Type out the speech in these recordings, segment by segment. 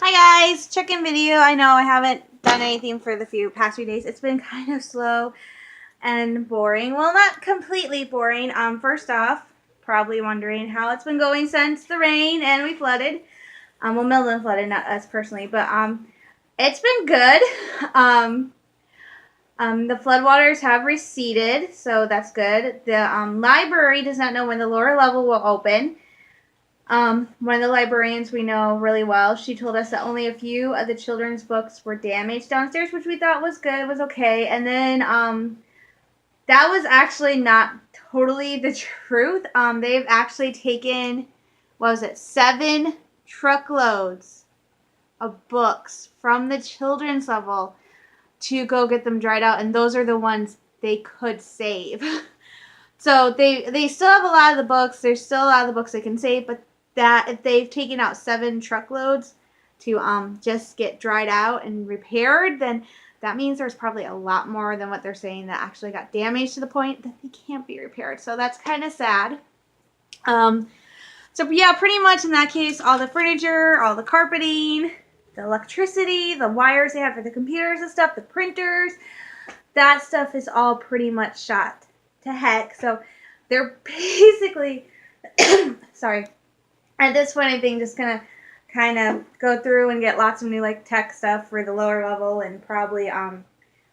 Hi guys, check-in video. I know I haven't done anything for the past few days. It's been kind of slow and boring. Well, not completely boring. First off, probably wondering how it's been going since the rain and we flooded. Well, Midland flooded, not us personally, but it's been good. The floodwaters have receded, so that's good. The library does not know when the lower level will open. One of the librarians we know really well, she told us that only a few of the children's books were damaged downstairs, which we thought was good, was okay. And then that was actually not totally the truth. They've actually taken, 7 truckloads of books from the children's level to go get them dried out, and those are the ones they could save. So they still have a lot of the books. There's still a lot of the books they can save, but that if they've taken out 7 truckloads to just get dried out and repaired, then that means there's probably a lot more than what they're saying that actually got damaged to the point that they can't be repaired. So that's kind of sad. So yeah, pretty much in that case, all the furniture, all the carpeting, the electricity, the wires they have for the computers and stuff, the printers, that stuff is all pretty much shot to heck. So they're basically, sorry, at this point I think just gonna kind of go through and get lots of new like tech stuff for the lower level and probably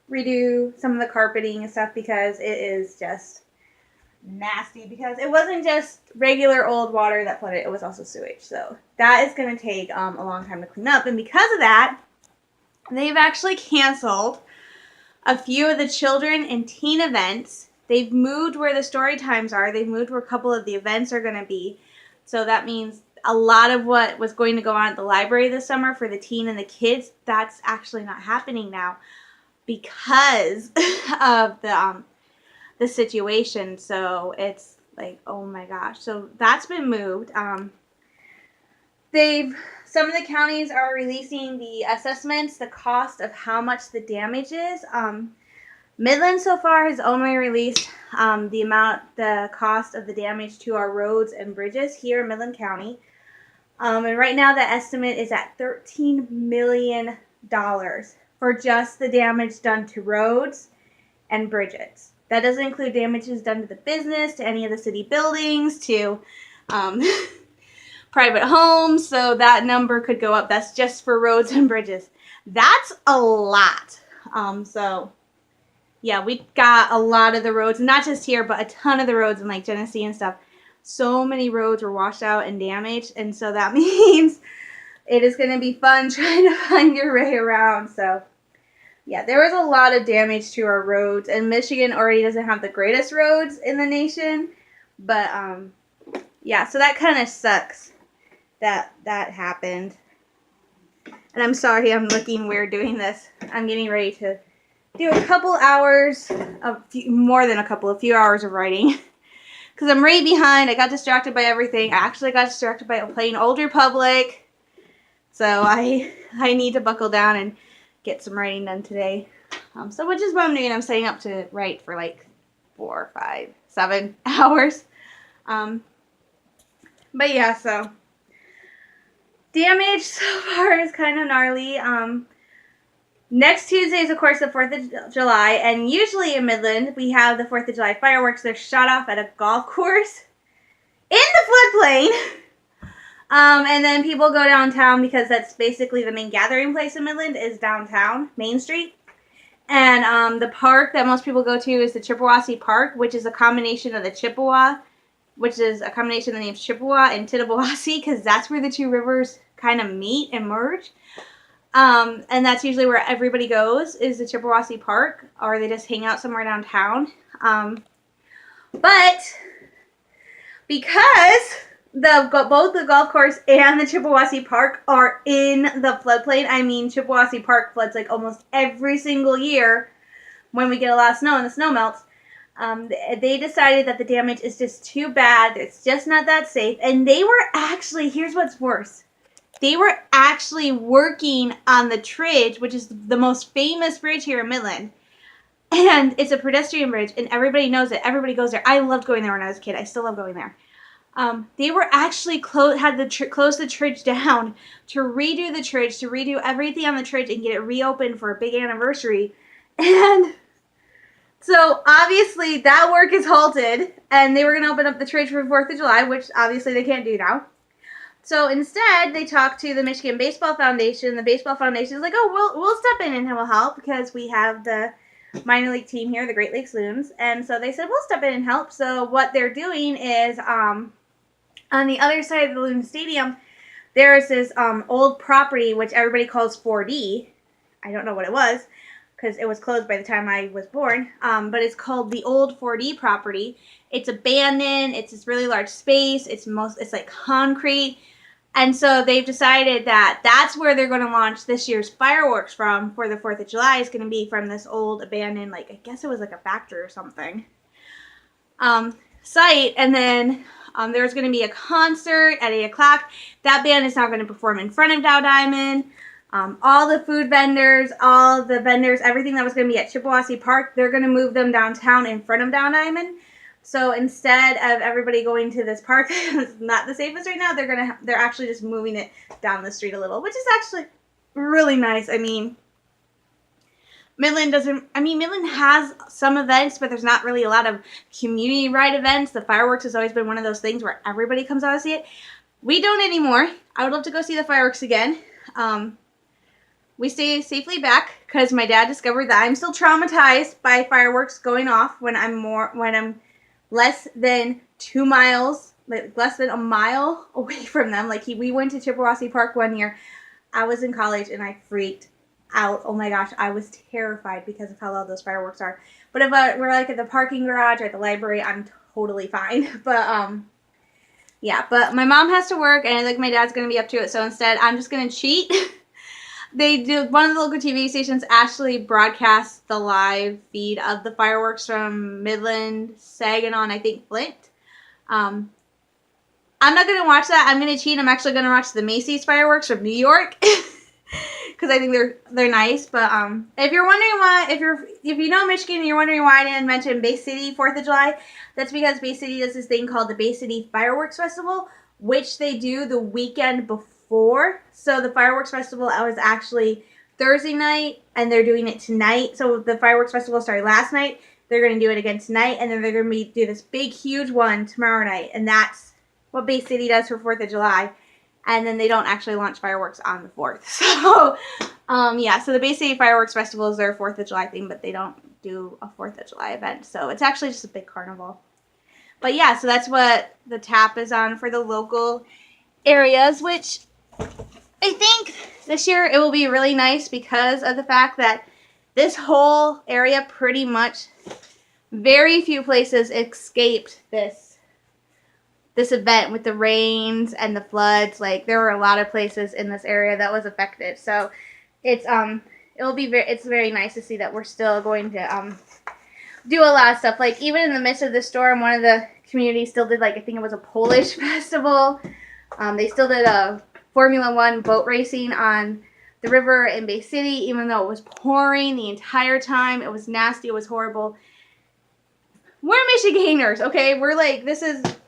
redo some of the carpeting and stuff because it is just nasty, because it wasn't just regular old water that flooded, it was also sewage. So that is going to take a long time to clean up, and because of that they've actually canceled a few of the children and teen events. They've moved where the story times are. They've moved where a couple of the events are going to be. So that means a lot of what was going to go on at the library this summer for the teen and the kids, that's actually not happening now because of the situation. So it's like, oh my gosh. So that's been moved. Some of the counties are releasing the assessments, the cost of how much the damage is. Midland so far has only released the cost of the damage to our roads and bridges here in Midland County. And right now the estimate is at $13 million for just the damage done to roads and bridges. That doesn't include damages done to the business, to any of the city buildings, to private homes. So that number could go up. That's just for roads and bridges. That's a lot. So yeah, we got a lot of the roads, not just here, but a ton of the roads in like Genesee and stuff. So many roads were washed out and damaged, and so that means it is going to be fun trying to find your way around. So yeah, there was a lot of damage to our roads, and Michigan already doesn't have the greatest roads in the nation, but yeah, so that kind of sucks that happened. And I'm sorry, I'm looking weird doing this. I'm getting ready to do a few hours of writing because I'm right behind. I got distracted by everything. I actually got distracted by playing Old Republic, so I need to buckle down and get some writing done today. So which is what I'm doing. I'm staying up to write for like 4, 5, 7 hours. But yeah, so damage so far is kind of gnarly. Next Tuesday is, of course, the 4th of July, and usually in Midland, we have the 4th of July fireworks. They're shot off at a golf course in the floodplain. And then people go downtown because that's basically the main gathering place in Midland is downtown, Main Street. And the park that most people go to is the Chippewassee Park, which is a combination of the Chippewa, which is a combination of the names Chippewa and Tittabawassee, because that's where the two rivers kind of meet and merge. And that's usually where everybody goes, is the Chippewassee Park, or they just hang out somewhere downtown. But because both the golf course and the Chippewassee Park are in the floodplain, I mean, Chippewassee Park floods like almost every single year when we get a lot of snow and the snow melts. They decided that the damage is just too bad. It's just not that safe. And they were actually, here's what's worse. They were actually working on the Tridge, which is the most famous bridge here in Midland. And it's a pedestrian bridge, and everybody knows it. Everybody goes there. I loved going there when I was a kid. I still love going there. They were actually had the close the Tridge down to redo the Tridge, to redo everything on the Tridge and get it reopened for a big anniversary. And so obviously that work is halted, and they were going to open up the Tridge for 4th of July, which obviously they can't do now. So instead, they talked to the Michigan Baseball Foundation. The Baseball Foundation is like, oh, we'll step in and we'll help because we have the minor league team here, the Great Lakes Loons. And so they said, we'll step in and help. So what they're doing is on the other side of the Loon Stadium, there is this old property, which everybody calls 4D. I don't know what it was because it was closed by the time I was born. But it's called the old 4D property. It's abandoned. It's this really large space. It's like concrete. And so they've decided that that's where they're going to launch this year's fireworks from for the 4th of July. Is going to be from this old abandoned, like, I guess it was like a factory or something, site. And then there's going to be a concert at 8 o'clock. That band is now going to perform in front of Dow Diamond. All the food vendors, all the vendors, everything that was going to be at Chippewa Park, they're going to move them downtown in front of Dow Diamond. So instead of everybody going to this park, it's not the safest right now, they're actually just moving it down the street a little, which is actually really nice. I mean, Midland has some events, but there's not really a lot of community ride events. The fireworks has always been one of those things where everybody comes out to see it. We don't anymore. I would love to go see the fireworks again. We stay safely back because my dad discovered that I'm still traumatized by fireworks going off when I'm less than 2 miles, like less than a mile away from them. Like we went to Chippewa Park one year. I was in college and I freaked out. Oh my gosh, I was terrified because of how loud those fireworks are. But if we're like at the parking garage or at the library, I'm totally fine. But yeah, but my mom has to work and I think my dad's gonna be up to it. So instead, I'm just gonna cheat. One of the local TV stations actually broadcasts the live feed of the fireworks from Midland, Saginaw, and I think Flint. I'm not going to watch that. I'm going to cheat. I'm actually going to watch the Macy's fireworks from New York because I think they're nice. But if you're wondering why, if you know Michigan and you're wondering why I didn't mention Bay City 4th of July, that's because Bay City does this thing called the Bay City Fireworks Festival, which they do the weekend before. So the fireworks festival was actually Thursday night and they're doing it tonight. So the fireworks festival started last night. They're going to do it again tonight and then they're going to do this big huge one tomorrow night, and that's what Bay City does for 4th of July. And then they don't actually launch fireworks on the 4th. So yeah, so the Bay City Fireworks Festival is their 4th of July thing, but they don't do a 4th of July event. So it's actually just a big carnival. But yeah, so that's what the tap is on for the local areas, which I think this year it will be really nice because of the fact that this whole area pretty much, very few places escaped this event with the rains and the floods. Like there were a lot of places in this area that was affected. So it's very nice to see that we're still going to do a lot of stuff. Like even in the midst of the storm, one of the communities still did, like, I think it was a Polish festival. They still did a Formula One boat racing on the river in Bay City, even though it was pouring the entire time. It was nasty. It was horrible. We're Michiganders, okay? We're like,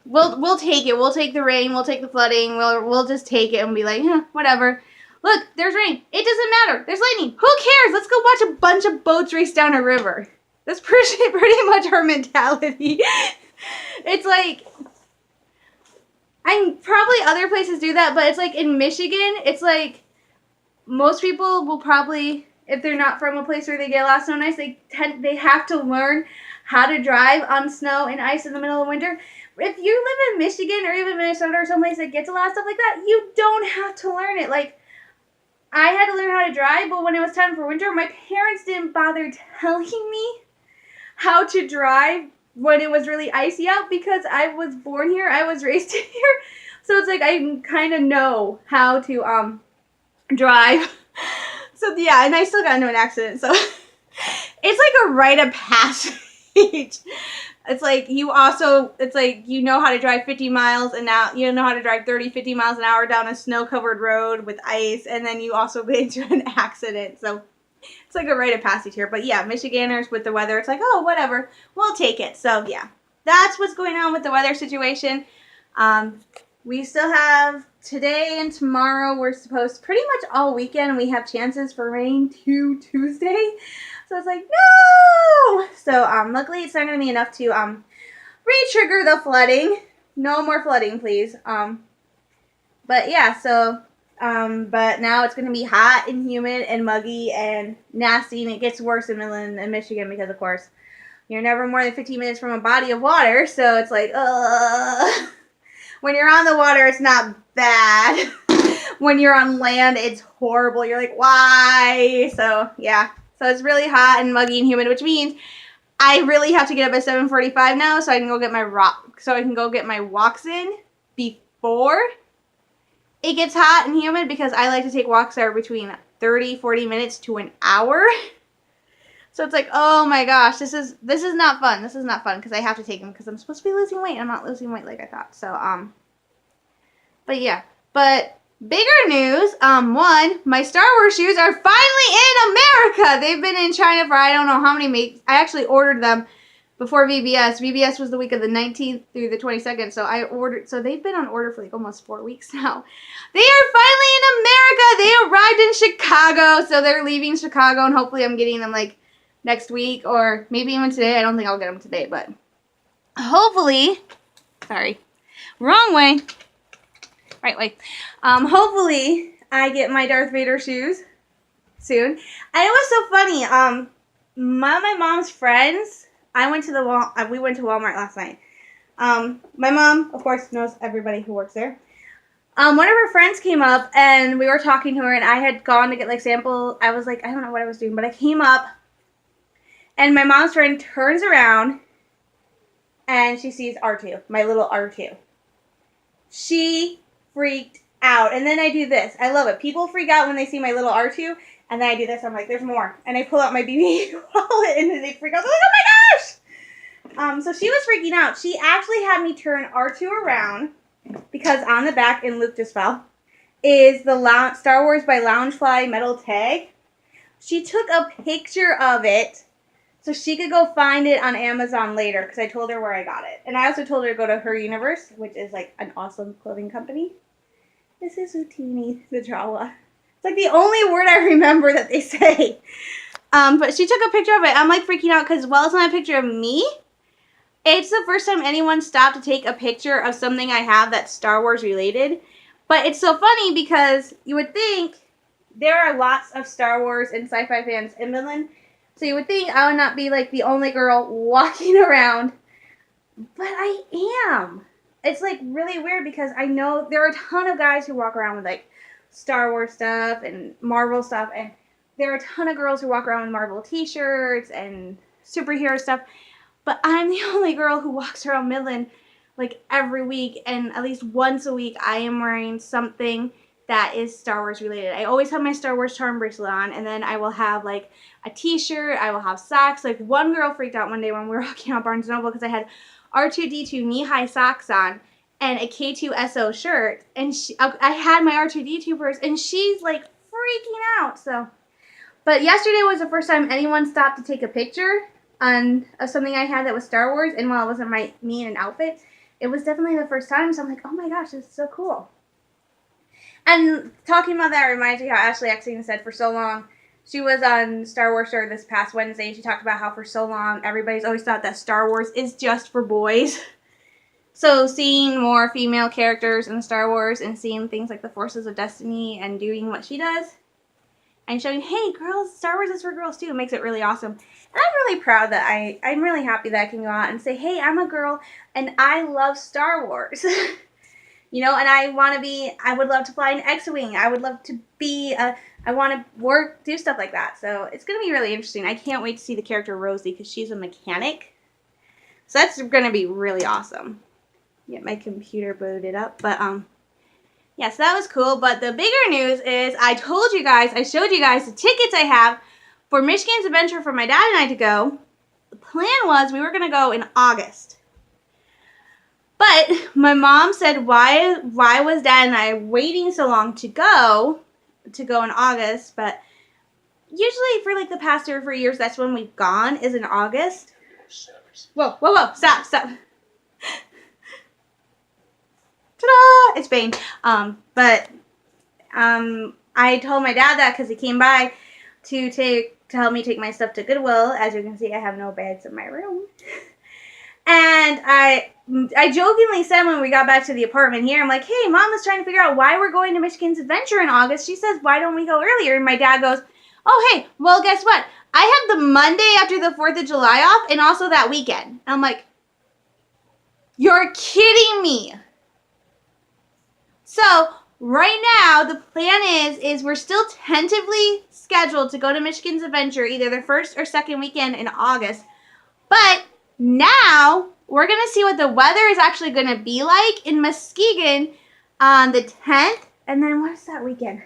we'll take it. We'll take the rain. We'll take the flooding. We'll just take it and be like, whatever. Look, there's rain. It doesn't matter. There's lightning. Who cares? Let's go watch a bunch of boats race down a river. That's pretty much our mentality. It's like, probably other places do that, but it's like in Michigan, it's like most people will probably, if they're not from a place where they get a lot of snow and ice, they have to learn how to drive on snow and ice in the middle of winter. If you live in Michigan or even Minnesota or someplace that gets a lot of stuff like that, you don't have to learn it. Like, I had to learn how to drive, but when it was time for winter, my parents didn't bother telling me how to drive when it was really icy out because I was born here, I was raised here. So it's like I kind of know how to drive. So yeah, and I still got into an accident. So it's like a rite of passage. It's like you know how to drive 50 miles and now you know how to drive 50 miles an hour down a snow-covered road with ice, and then you also get into an accident. So it's like a rite of passage here. But yeah, Michiganders with the weather, it's like, oh, whatever, we'll take it. So yeah, that's what's going on with the weather situation. We still have today and tomorrow. We're supposed pretty much all weekend. We have chances for rain to Tuesday. So it's like, no! So luckily it's not going to be enough to re-trigger the flooding. No more flooding, please. But yeah, so but now it's going to be hot and humid and muggy and nasty, and it gets worse in Midland and Michigan because, of course, you're never more than 15 minutes from a body of water, so it's like, when you're on the water, it's not bad. When you're on land, it's horrible. You're like, why? So, yeah. So it's really hot and muggy and humid, which means I really have to get up at 7:45 now so I can go get my walks in before it gets hot and humid, because I like to take walks that are between 30-40 minutes to an hour. So it's like, oh my gosh, this is not fun. This is not fun because I have to take them because I'm supposed to be losing weight. I'm not losing weight like I thought. So but yeah. But bigger news, one, my Star Wars shoes are finally in America. They've been in China for I don't know how many weeks. I actually ordered them before VBS. VBS was the week of the 19th through the 22nd, so they've been on order for like almost 4 weeks now. They are finally in America. They arrived in Chicago, so they're leaving Chicago, and hopefully I'm getting them like next week or maybe even today. I don't think I'll get them today, but hopefully, sorry, wrong way, right way. Hopefully I get my Darth Vader shoes soon. And it was so funny. My mom's friends, we went to Walmart last night. My mom, of course, knows everybody who works there. One of her friends came up and we were talking to her, and I had gone to get like sample. I was like, I don't know what I was doing, but I came up and my mom's friend turns around and she sees R2, my little R2. She freaked out. And then I do this. I love it. People freak out when they see my little R2, and then I do this. I'm like, there's more. And I pull out my BB wallet, and then they freak out. They're like, oh my gosh! So she was freaking out. She actually had me turn R2 around because on the back, and Luke just fell, is the Star Wars by Loungefly metal tag. She took a picture of it so she could go find it on Amazon later, because I told her where I got it. And I also told her to go to Her Universe, which is like an awesome clothing company. This is Utini the Jawa. It's like the only word I remember that they say. But she took a picture of it. I'm like freaking out because, well, it's not a picture of me. It's the first time anyone stopped to take a picture of something I have that's Star Wars related. But it's so funny because you would think there are lots of Star Wars and sci-fi fans in Midland. So you would think I would not be like the only girl walking around. But I am. It's like really weird because I know there are a ton of guys who walk around with like Star Wars stuff and Marvel stuff. And there are a ton of girls who walk around with Marvel t-shirts and superhero stuff. But I'm the only girl who walks around Midland like every week, and at least once a week I am wearing something that is Star Wars related. I always have my Star Wars charm bracelet on, and then I will have like a t-shirt, I will have socks. Like one girl freaked out one day when we were walking out Barnes & Noble because I had R2-D2 knee-high socks on and a K2SO shirt, and I had my R2-D2 purse, and she's like freaking out. So, but yesterday was the first time anyone stopped to take a picture of something I had that was Star Wars, and while it wasn't me in an outfit, it was definitely the first time. So I'm like, oh my gosh, this is so cool. And talking about that reminds me how Ashley Eckstein said for so long, she was on Star Wars Show this past Wednesday, and she talked about how for so long everybody's always thought that Star Wars is just for boys. So seeing more female characters in Star Wars and seeing things like the Forces of Destiny and doing what she does and showing, hey girls, Star Wars is for girls too, makes it really awesome. And I'm really proud that I'm really happy that I can go out and say, hey, I'm a girl and I love Star Wars. You know, and I would love to fly an X-Wing. I would love to I want to do stuff like that. So it's going to be really interesting. I can't wait to see the character Rosie because she's a mechanic. So that's going to be really awesome. Get my computer booted up. But, yeah, so that was cool. But the bigger news is I showed you guys the tickets I have for Michigan's Adventure for my dad and I to go. The plan was we were going to go in August. But my mom said, why was Dad and I waiting so long to go in August? But usually for like the past 3 or 4 years, that's when we've gone, is in August. Whoa, stop. Ta-da! It's Bane. I told my dad that because he came by to help me take my stuff to Goodwill. As you can see, I have no bags in my room. And I jokingly said when we got back to the apartment here, I'm like, hey, Mom was trying to figure out why we're going to Michigan's Adventure in August. She says, why don't we go earlier? And my dad goes, oh, hey, well, guess what? I have the Monday after the 4th of July off and also that weekend. And I'm like, you're kidding me. So right now, the plan is we're still tentatively scheduled to go to Michigan's Adventure either the first or second weekend in August. But now we're going to see what the weather is actually going to be like in Muskegon on the 10th. And then what is that weekend?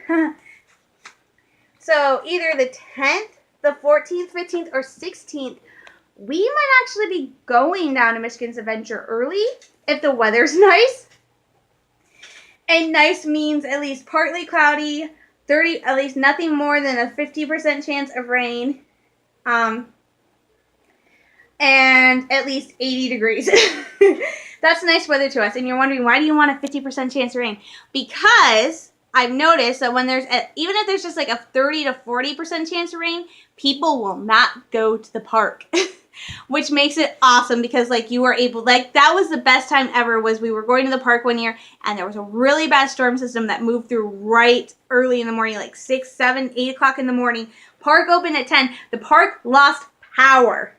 So either the 10th, the 14th, 15th, or 16th, we might actually be going down to Michigan's Adventure early if the weather's nice. And nice means at least partly cloudy, at least nothing more than a 50% chance of rain, and at least 80 degrees. That's nice weather to us. And you're wondering, why do you want a 50% chance of rain? Because I've noticed that when even if there's just like a 30 to 40% chance of rain, people will not go to the park. Which makes it awesome because like you were able, like that was the best time ever was we were going to the park one year and there was a really bad storm system that moved through right early in the morning, like 6, 7, 8 o'clock in the morning. Park opened at 10. The park lost power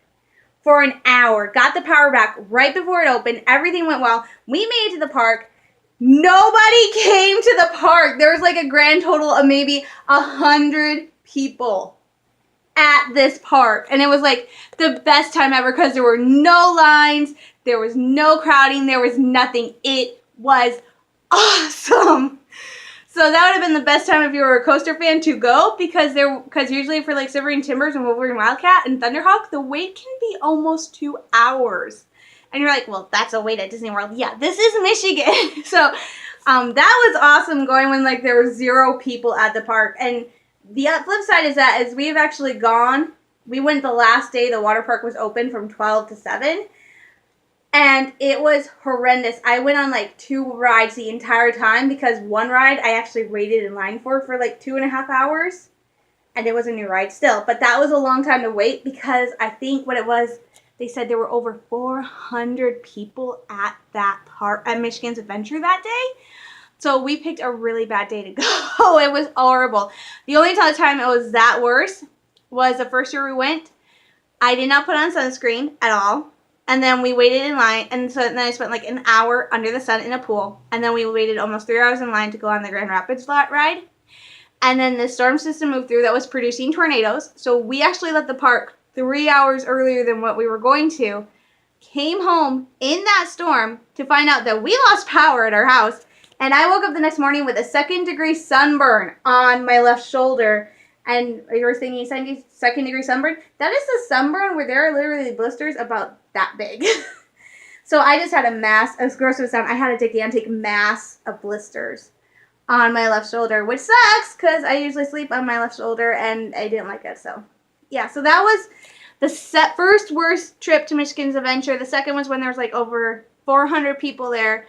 for an hour. Got the power back right before it opened. Everything went well. We made it to the park. Nobody came to the park. There was like a grand total of maybe 100 people at this park, and it was like the best time ever because there were no lines, there was no crowding, there was nothing. It was awesome. So that would have been the best time if you were a coaster fan to go because usually for like Silverine Timbers and Wolverine Wildcat and Thunderhawk, the wait can be almost 2 hours. And you're like, well, that's a wait at Disney World. Yeah, this is Michigan. So that was awesome going when like there were 0 people at the park. And the flip side is that as we've actually gone, we went the last day the water park was open from 12 to 7. And it was horrendous. I went on like 2 rides the entire time because one ride I actually waited in line for like 2.5 hours. And it was a new ride still. But that was a long time to wait because I think what it was, they said there were over 400 people at that park, at Michigan's Adventure that day. So we picked a really bad day to go. It was horrible. The only time it was that worse was the first year we went. I did not put on sunscreen at all. And then we waited in line. And so then I spent like an hour under the sun in a pool. And then we waited almost 3 hours in line to go on the Grand Rapids ride. And then the storm system moved through that was producing tornadoes. So we actually left the park 3 hours earlier than what we were going to. Came home in that storm to find out that we lost power at our house. And I woke up the next morning with a 2nd-degree sunburn on my left shoulder. And you were thinking 2nd-degree sunburn? That is a sunburn where there are literally blisters about that big. So I just had a mass, as gross as it sounds, I had a gigantic mass of blisters on my left shoulder, which sucks because I usually sleep on my left shoulder and I didn't like it. So yeah, so that was the first worst trip to Michigan's Adventure. The second was when there was like over 400 people there.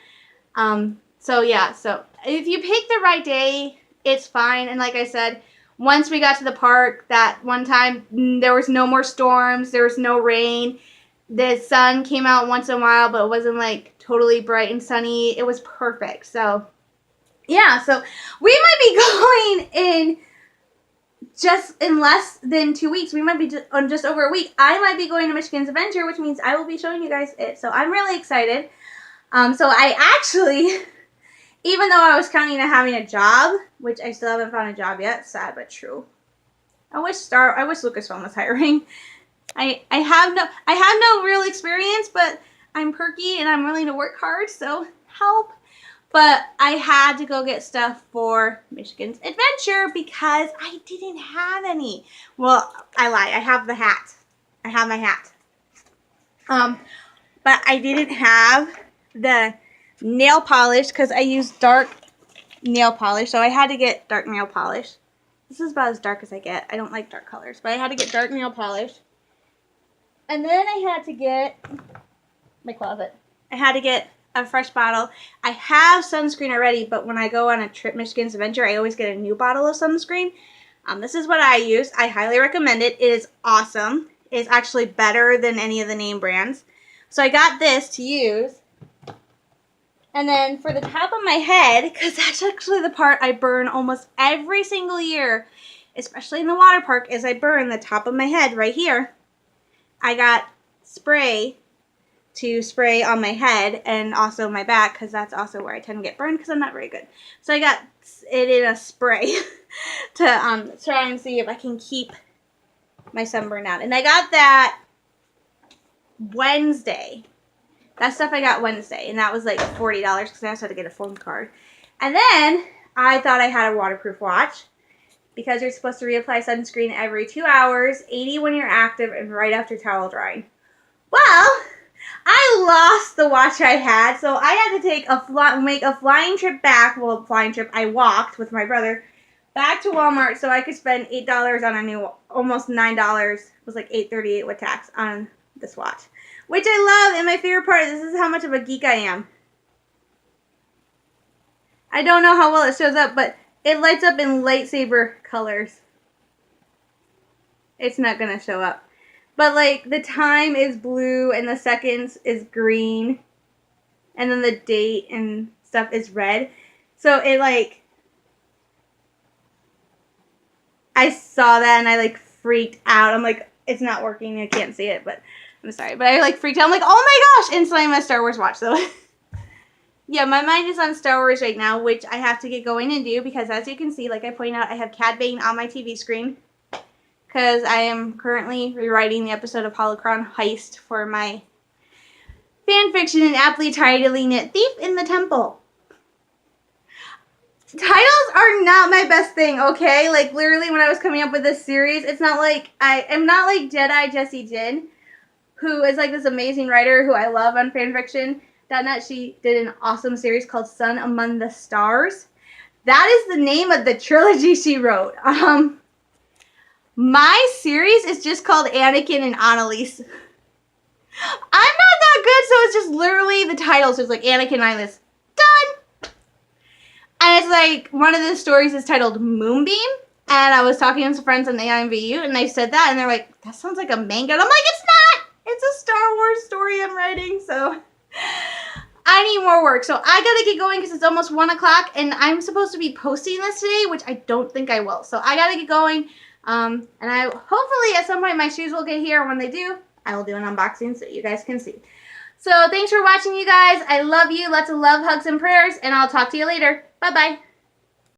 So yeah, so if you pick the right day, it's fine. And like I said, once we got to the park that one time, there was no more storms. There was no rain. The sun came out once in a while, but it wasn't like totally bright and sunny. It was perfect. So yeah, so we might be going in less than 2 weeks. We might be on just over a week. I might be going to Michigan's Adventure, which means I will be showing you guys it. So I'm really excited. So I actually, even though I was counting on having a job, which I still haven't found a job yet, sad but true. I wish Lucasfilm was hiring. I have no real experience, but I'm perky and I'm willing to work hard, so help. But I had to go get stuff for Michigan's Adventure because I didn't have any. Well, I lied. I have the hat. I have my hat. But I didn't have the nail polish because I use dark nail polish, so I had to get dark nail polish. This is about as dark as I get. I don't like dark colors, but I had to get dark nail polish. And then I had to get my closet. I had to get a fresh bottle. I have sunscreen already, but when I go on a trip, Michigan's Adventure, I always get a new bottle of sunscreen. This is what I use. I highly recommend it. It is awesome. It's actually better than any of the name brands. So I got this to use. And then for the top of my head, because that's actually the part I burn almost every single year, especially in the water park, is I burn the top of my head right here. I got spray to spray on my head and also my back, because that's also where I tend to get burned because I'm not very good. So I got it in a spray to try and see if I can keep my sunburn out. And I got that Wednesday. That stuff I got Wednesday, and that was like $40 because I also had to get a phone card. And then I thought I had a waterproof watch because you're supposed to reapply sunscreen every 2 hours, 80 when you're active, and right after towel drying. Well, I lost the watch I had, so I had to take make a flying trip back. Well, flying trip, I walked with my brother back to Walmart so I could spend $8 on a new, almost $9. It was like $8.38 with tax on this watch. Which I love, and my favorite part, this is how much of a geek I am. I don't know how well it shows up, but it lights up in lightsaber colors. It's not going to show up. But like, the time is blue, and the seconds is green, and then the date and stuff is red. So it like, I saw that, and I like freaked out. I'm like, it's not working, I can't see it, but I'm sorry, but I like freaked out. I'm like, oh my gosh, instantly I'm a Star Wars watch. So yeah, my mind is on Star Wars right now, which I have to get going and do because as you can see, like I pointed out, I have Cad Bane on my TV screen because I am currently rewriting the episode of Holocron Heist for my fan fiction and aptly titling it Thief in the Temple. Titles are not my best thing, okay? Like literally when I was coming up with this series, it's not like, I am not like Jedi Jessie Jin, who is like this amazing writer who I love on fanfiction.net. She did an awesome series called Sun Among the Stars. That is the name of the trilogy she wrote. My series is just called Anakin and Annalise. I'm not that good, so it's just literally the titles. It's like Anakin and Annalise. Done! And it's like, one of the stories is titled Moonbeam. And I was talking to some friends on AIMVU, and they said that, and they're like, that sounds like a manga. And I'm like, it's not! It's a Star Wars story I'm writing, so I need more work. So I gotta get going because it's almost 1 o'clock, and I'm supposed to be posting this today, which I don't think I will. So I gotta get going, and I hopefully at some point my shoes will get here. When they do, I will do an unboxing so you guys can see. So thanks for watching, you guys. I love you. Lots of love, hugs, and prayers, and I'll talk to you later. Bye-bye.